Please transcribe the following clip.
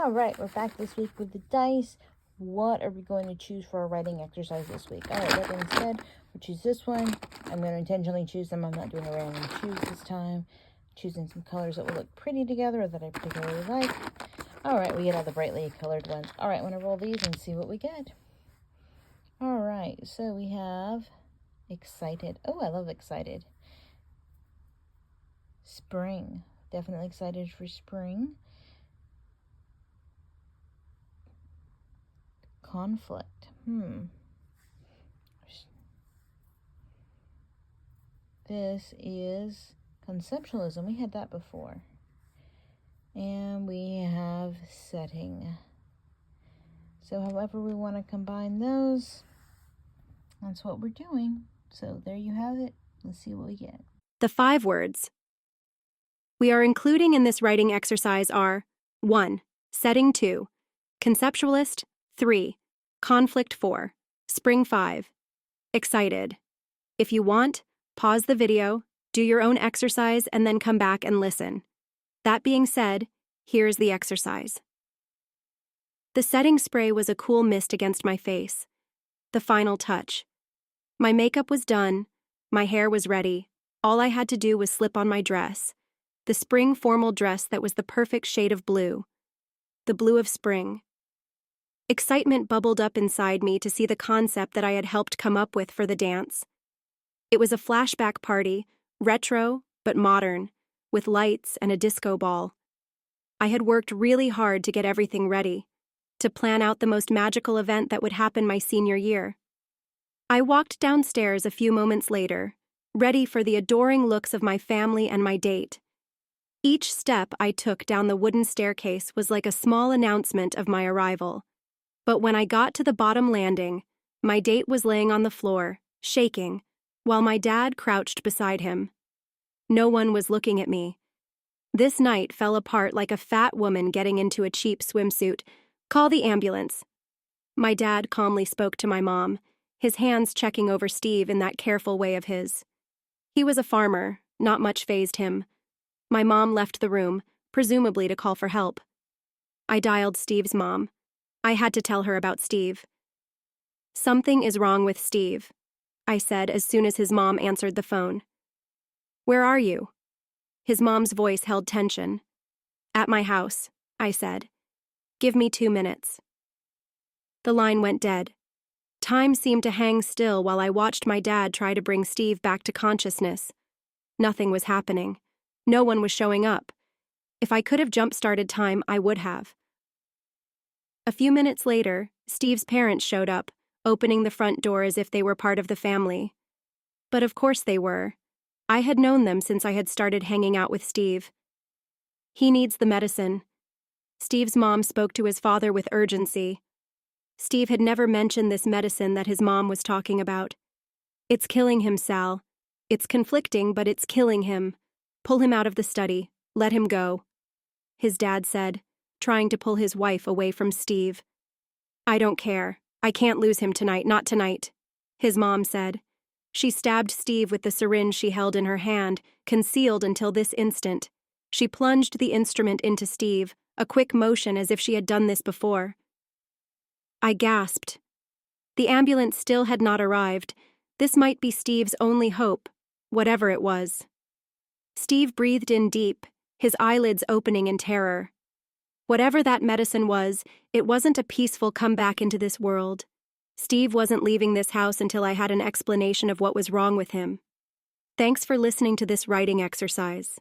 All right, we're back this week with the dice. What are we going to choose for our writing exercise this week? All right, that being said, we'll choose this one. I'm going to intentionally choose them. I'm not doing a random choose this time. Choosing some colors that will look pretty together or that I particularly like. All right, we get all the brightly colored ones. All right, I'm going to roll these and see what we get. All right, so we have excited. Oh, I love excited. Spring. Definitely excited for spring. Conflict. This is conceptualism. We had that before. And we have setting. So however we want to combine those, that's what we're doing. So there you have it. Let's see what we get. The 5 words we are including in this writing exercise are 1. Setting 2. Conceptualist 3. Conflict 4. Spring 5. Excited. If you want, pause the video, do your own exercise, and then come back and listen. That being said, here's the exercise. The setting spray was a cool mist against my face. The final touch. My makeup was done, my hair was ready. All I had to do was slip on my dress. The spring formal dress that was the perfect shade of blue. The blue of spring. Excitement bubbled up inside me to see the concept that I had helped come up with for the dance. It was a flashback party, retro but modern, with lights and a disco ball. I had worked really hard to get everything ready, to plan out the most magical event that would happen my senior year. I walked downstairs a few moments later, ready for the adoring looks of my family and my date. Each step I took down the wooden staircase was like a small announcement of my arrival. But when I got to the bottom landing, my date was laying on the floor, shaking, while my dad crouched beside him. No one was looking at me. This night fell apart like a fat woman getting into a cheap swimsuit. Call the ambulance. My dad calmly spoke to my mom, his hands checking over Steve in that careful way of his. He was a farmer, not much fazed him. My mom left the room, presumably to call for help. I dialed Steve's mom. I had to tell her about Steve. Something is wrong with Steve, I said as soon as his mom answered the phone. Where are you? His mom's voice held tension. At my house, I said. Give me 2 minutes. The line went dead. Time seemed to hang still while I watched my dad try to bring Steve back to consciousness. Nothing was happening. No one was showing up. If I could have jump-started time, I would have. A few minutes later, Steve's parents showed up, opening the front door as if they were part of the family. But of course they were. I had known them since I had started hanging out with Steve. He needs the medicine. Steve's mom spoke to his father with urgency. Steve had never mentioned this medicine that his mom was talking about. It's killing him, Sal. It's conflicting, but it's killing him. Pull him out of the study. Let him go. His dad said, trying to pull his wife away from Steve. I don't care. I can't lose him tonight, not tonight. His mom said. She stabbed Steve with the syringe she held in her hand, concealed until this instant. She plunged the instrument into Steve, a quick motion as if she had done this before. I gasped. The ambulance still had not arrived. This might be Steve's only hope, whatever it was. Steve breathed in deep, his eyelids opening in terror. Whatever that medicine was, it wasn't a peaceful comeback into this world. Steve wasn't leaving this house until I had an explanation of what was wrong with him. Thanks for listening to this writing exercise.